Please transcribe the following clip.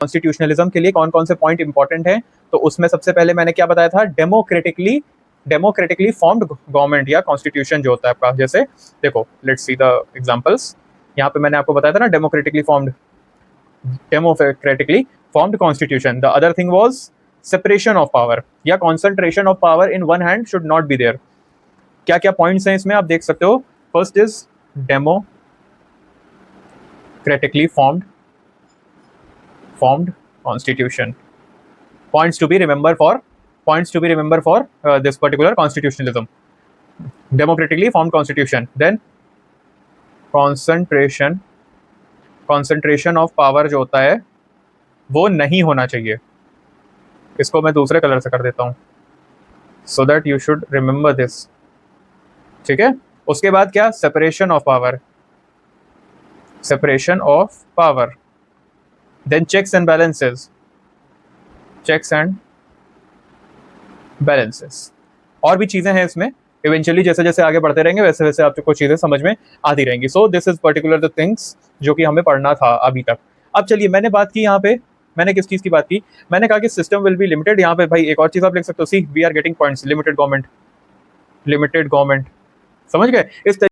Constitutionalism के लिए कौन कौन से पॉइंट इंपॉर्टेंट हैं, तो उसमें सबसे पहले मैंने क्या बताया था, डेमोक्रेटिकली फॉर्म्ड गवर्नमेंट या कॉन्स्टिट्यूशन जो होता है आपका, जैसे देखो लेट्स सी द एग्जांपल्स। यहाँ पे मैंने आपको बताया था ना democratically formed constitution. The other thing was separation of power या concentration of power in one hand should not be there. क्या क्या पॉइंट्स हैं इसमें आप देख सकते हो। First is democratically formed constitution. Points to be remembered for this particular constitutionalism. Democratically formed constitution. Then concentration of power जो होता है वो नहीं होना चाहिए। इसको मैं दूसरे कलर से कर देता हूँ so that you should remember this। ठीक है, उसके बाद क्या, separation of power। Then checks and balances। और भी चीजें हैं इसमें, इवेंचुअली जैसे जैसे आगे बढ़ते रहेंगे वैसे वैसे आपको चीजें समझ में आती रहेंगी। So this is particular the things जो कि हमें पढ़ना था अभी तक। अब चलिए, मैंने बात की यहाँ पे, मैंने किस चीज की बात की, मैंने कहा कि सिस्टम विल बी लिमिटेड। यहाँ पे भाई एक और चीज आप लिख सकते हो, see we are getting points, limited government, समझ गए। इस